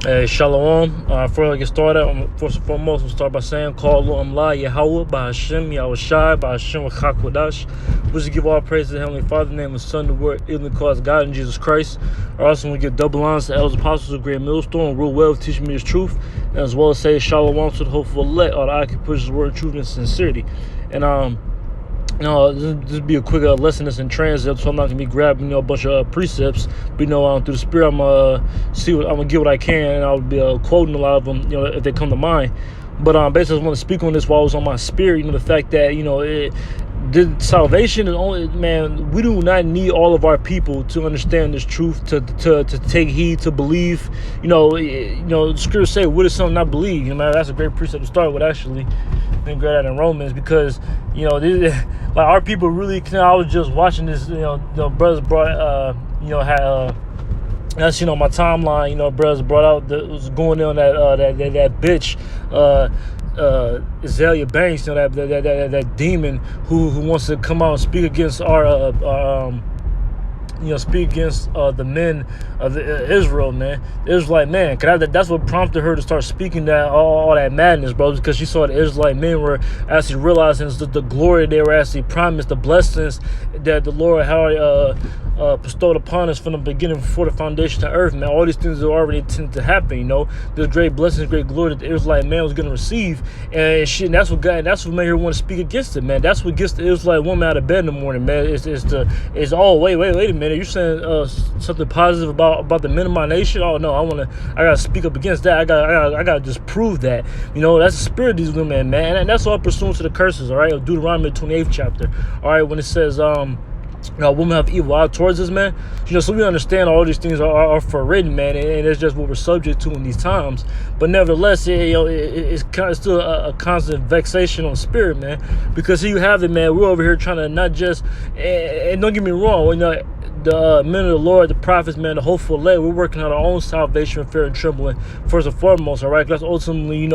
Hey, Shalom. Before I get started, first and foremost, we'll start by saying, Call La Yahweh, Bahashem, Yahushai, Bahashem, Chakodash. We should give all praise to the Heavenly Father, name of Son, the Word, even cause God and Jesus Christ. I also want to give double honors to the elders, apostles of Great Millstone, rule well, teaching me His truth, and as well as say Shalom to the hopeful elect, or the I can push His word, truth, and sincerity. And this be a quick lesson that's in transit, so I'm not gonna be grabbing a bunch of precepts. But through the Spirit, I'm gonna get what I can, and I'll be quoting a lot of them, if they come to mind. But basically, I want to speak on this while I was on my spirit. The fact that the salvation is only, man. We do not need all of our people to understand this truth, to take heed, to believe. The scriptures say, "What is something not believe?" That's a great precept to start with. Actually, been great at in Romans, because like our people really. I was just watching this. The brothers brought that's my timeline. Brothers brought out was going on that bitch. Azalea Banks, that demon who wants to come out and speak against speak against the men of Israel, man. The Israelite man. That's what prompted her to start speaking that all that madness, bro, because she saw the Israelite men were actually realizing the glory they were actually promised, the blessings that the Lord had bestowed upon us from the beginning, before the foundation of earth, man. All these things are already intended to happen, There's great blessings, great glory that the Israelite man was going to receive, and that's what made her want to speak against it, man. That's what gets the Israelite woman out of bed in the morning, man. Wait a minute. You're saying something positive about the men of my nation? Oh no, I gotta speak up against that. I gotta just prove that. That's the spirit of these women, man. And that's all pursuant to the curses, all right, of Deuteronomy 28th chapter. All right, when it says women have evil eye towards us, man. So we understand all these things are forbidden, man, and it's just what we're subject to in these times. But nevertheless, it's still a constant vexation on the spirit, man. Because here you have it, man. We're over here trying to not just, and don't get me wrong, the men of the Lord, the prophets, man, the hopeful elect, we're working on our own salvation with fear and trembling, first and foremost, all right? That's ultimately,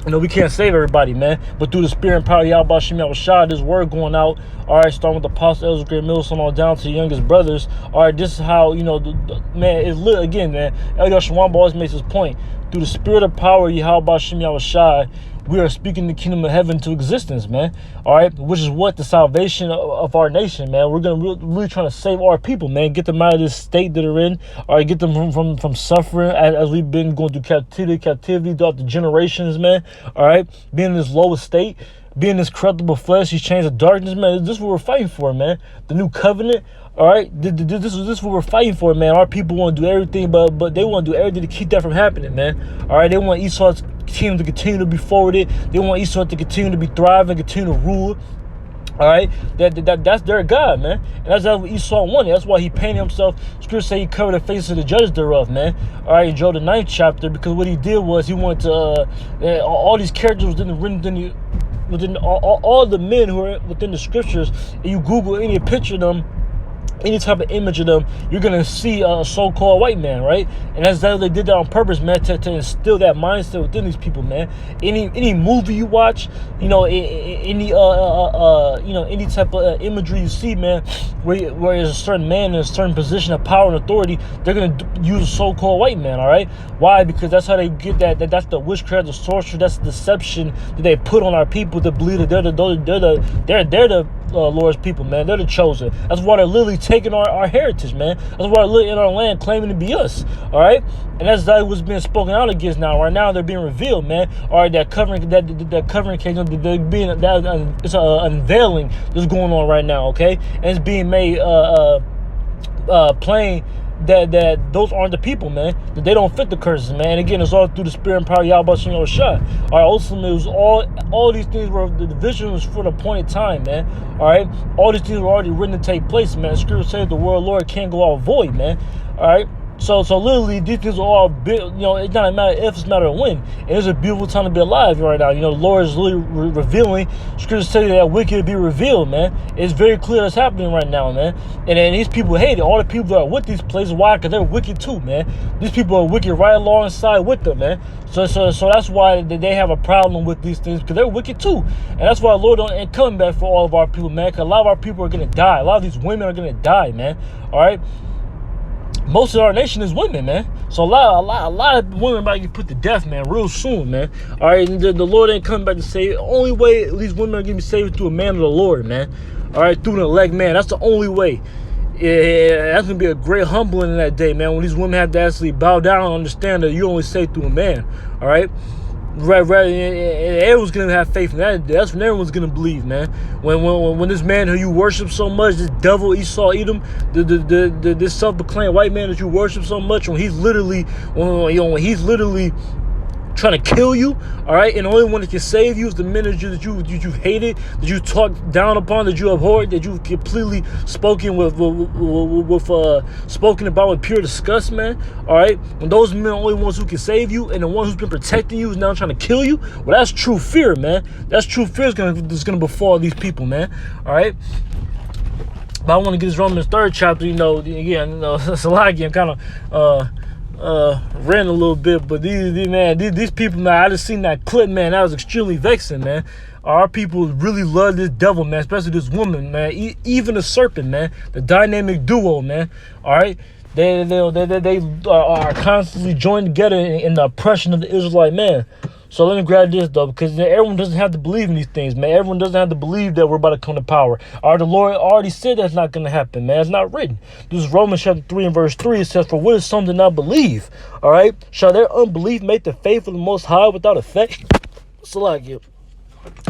we can't save everybody, man. But through the Spirit and power of Yahweh Shem Yahushua, this word going out, all right, starting with the Apostle Elders, Great Millstone, on down to the youngest brothers. All right, this is how, man, it's lit again, man. Elder Shawamba always makes this point. Through the Spirit of power of Yahweh Shem Yahushua, we are speaking the kingdom of heaven to existence, man. All right, which is what the salvation of our nation, man. We're gonna really trying to save our people, man. Get them out of this state that they're in. All right, get them from suffering as we've been going through captivity throughout the generations, man. All right, being in this lowest state, being this corruptible flesh, these chains of darkness, man. This is what we're fighting for, man. The new covenant. All right, this is what we're fighting for, man. Our people want to do everything, but they want to do everything to keep that from happening, man. All right, they want Esau's kingdom to continue to be forwarded. They want Esau to continue to be thriving, continue to rule. All right, that's their God, man, and that's what Esau wanted. That's why he painted himself. Scripture say he covered the faces of the judges thereof, man. All right, in Job the 9th chapter, because what he did was he wanted to all these characters within all the men who are within the scriptures. And you Google any picture of them, any type of image of them, you're gonna see a so-called white man, right? And that's that they did that on purpose, man, to instill that mindset within these people, man. Any movie you watch, any type of imagery you see, man, where there's a certain man in a certain position of power and authority, they're gonna use a so-called white man, all right? Why? Because that's how they get that's the witchcraft, the sorcery, that's the deception that they put on our people to believe that they're the Lord's people, man. They're the chosen. That's why they're literally taking our heritage, man. That's why they're literally in our land claiming to be us, all right? And that's what's being spoken out against now. Right now, they're being revealed, man. All right, that covering case, it's an unveiling that's going on right now, okay? And it's being made plain that those aren't the people, man. That they don't fit the curses, man. And again, it's all through the Spirit and power of Yahweh Shem Yahushua. All right, ultimately, it was all these things were, the vision was for the appointed time, man. All right, all these things were already written to take place, man. Scripture says the word of the Lord can't go out void, man. All right. So literally, these things are all, it's not a matter of if, it's a matter of when. And it's a beautiful time to be alive right now. The Lord is literally revealing. Scriptures tell you that wicked to be revealed, man. It's very clear that's happening right now, man. And then these people hate it. All the people that are with these places, why? Because they're wicked too, man. These people are wicked right alongside with them, man. So that's why they have a problem with these things, because they're wicked too. And that's why the Lord ain't coming back for all of our people, man. Because a lot of our people are going to die. A lot of these women are going to die, man. All right? most of our nation is women, man. So a lot of women about to get put to death, man, real soon, man. All right, and the Lord ain't coming back to save. The only way these women are gonna be saved through a man of the Lord, man. All right, through an elect man. That's the only way. Yeah, that's gonna be a great humbling in that day, man. When these women have to actually bow down and understand that you only saved through a man. All right. Right, and everyone's gonna have faith in that. That's when everyone's gonna believe, man. When this man who you worship so much, this devil Esau Edom, this self-proclaimed white man that you worship so much, when he's literally trying to kill you, all right, and the only one that can save you is the men that you hated, that you talked down upon, that you abhorred, that you completely spoken spoken about with pure disgust, man. All right, when those men are the only ones who can save you, and the one who's been protecting you is now trying to kill you, well, that's true fear, man. That's true fear is gonna befall these people, man. All right. But I want to get this Romans 3rd chapter. It's a lot again, kind of ran a little bit, but these people, man, I just seen that clip, man. That was extremely vexing, man. Our people really love this devil, man, especially this woman, man. Even the serpent, man, the dynamic duo, man. All right, they are constantly joined together in the oppression of the Israelite man. So let me grab this, though, because everyone doesn't have to believe in these things, man. Everyone doesn't have to believe that we're about to come to power. All right, the Lord already said that's not going to happen, man. It's not written. This is Romans chapter 3 and verse 3. It says, "For what is some to not believe? All right, shall their unbelief make the faith of the Most High without effect?" So like you.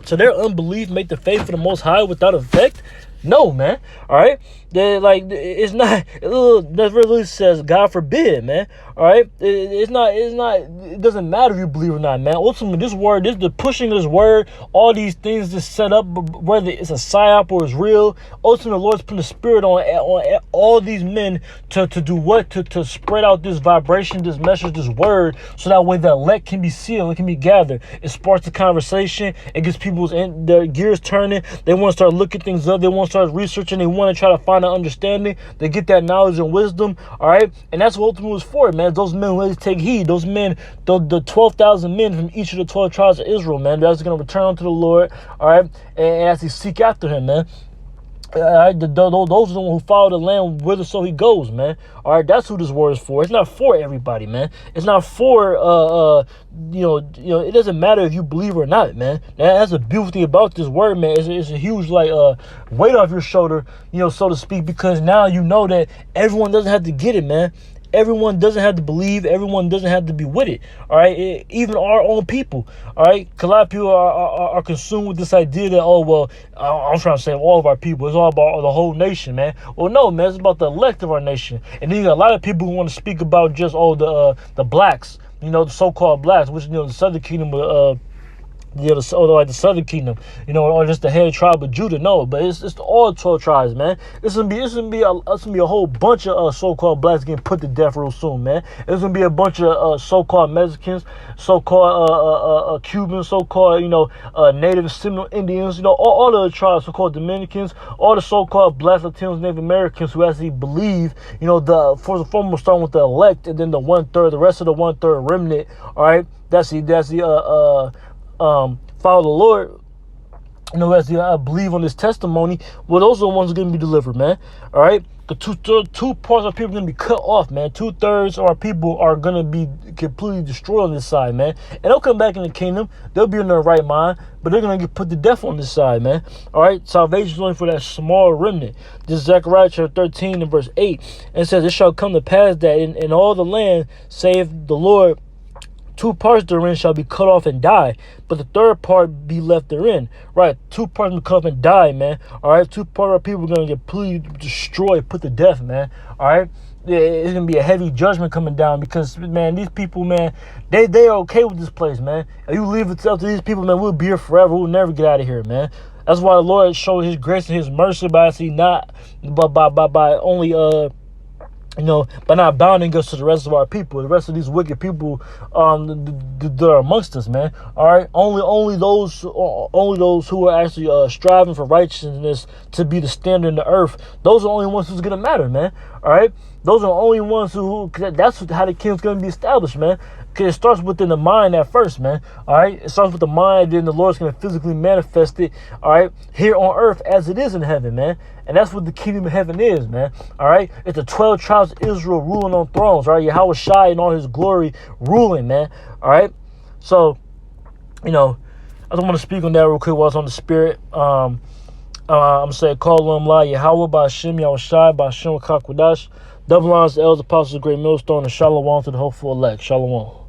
So their unbelief make the faith of the Most High without effect? No, man. All right. It's not. That really says, God forbid, man. All right. It's not. It doesn't matter if you believe or not, man. Ultimately, this word, the pushing of this word, all these things just set up, whether it's a psyop or it's real. Ultimately, the Lord's putting the spirit on all these men to do what? To spread out this vibration, this message, this word, so that way the elect can be sealed, it can be gathered. It sparks the conversation. It gets their gears turning. They want to start looking things up. They want to start researching. They want to try to find an understanding. They get that knowledge and wisdom. All right, and that's what ultimately was for, man. Those men really take heed. Those men, the 12,000 men from each of the 12 tribes of Israel, man, that's going to return unto the Lord. All right, and as they seek after Him, man. Those are the ones who follow the Lamb whitherso He goes, man. All right, that's who this word is for. It's not for everybody, man. It's not for it doesn't matter if you believe or not, man. That's the beautiful thing about this word, man. It's a huge weight off your shoulder, so to speak, because now you know that everyone doesn't have to get it, man. Everyone doesn't have to believe. Everyone doesn't have to be with it. All right, even our own people. All right, because a lot of people are consumed with this idea that, oh well, I'm trying to say all of our people. It's all about the whole nation, man. Well, no, man, it's about the elect of our nation. And then you got a lot of people who want to speak about just the blacks, the so-called blacks, which the Southern Kingdom the Southern Kingdom, or just the head tribe of Judah. No, but it's all 12 tribes, man. It's gonna be a whole bunch of so-called blacks getting put to death real soon, man. It's gonna be a bunch of so-called Mexicans, so-called Cubans, so-called Native Seminole Indians, all the tribes, so-called Dominicans, all the so-called Blacks, Latinos, Native Americans who actually believe, for the foremost, starting with the elect, and then the 1/3, the rest of the 1/3 remnant. All right, that's the follow the Lord, as I believe on this testimony. Well, those are the ones who are going to be delivered, man. All right, the two parts of people are going to be cut off, man. 2/3 of our people are going to be completely destroyed on this side, man. And they'll come back in the kingdom. They'll be in their right mind, but they're going to get put to death on this side, man. All right, salvation is only for that small remnant. This is Zechariah chapter 13 and verse 8. And it says, "It shall come to pass that in all the land, save the Lord, 2 parts therein shall be cut off and die, but the 3rd part be left therein." Right, 2 parts will come and die, man. All right, 2 parts of people are going to get completely destroyed, put to death, man. All right, it's going to be a heavy judgment coming down because, man, these people, man, they are okay with this place, man. If you leave it up to these people, man, we'll be here forever. We'll never get out of here, man. That's why the Lord showed His grace and His mercy by only by not bounding us to the rest of our people, the rest of these wicked people that are amongst us, man. All right, only those who are actually striving for righteousness to be the standard in the earth. Those are the only ones who's gonna matter, man. All right, Those are the only ones who that's how the kingdom's going to be established, man. Because it starts within the mind at first, man. All right, it starts with the mind, then the Lord's going to physically manifest it, all right, here on earth as it is in heaven, man. And that's what the kingdom of heaven is, man. All right, it's the 12 tribes of Israel ruling on thrones, right? Yahweh Shai in all his glory ruling, man. All right, so I just want to speak on that real quick while I was on the spirit. I'm saying, call them la Yahweh by Hashem, Yahweh Shai by Hashem Kakwadash. Double honors to elders, apostles, great millstone, and shalom to the hopeful elect. Shalom.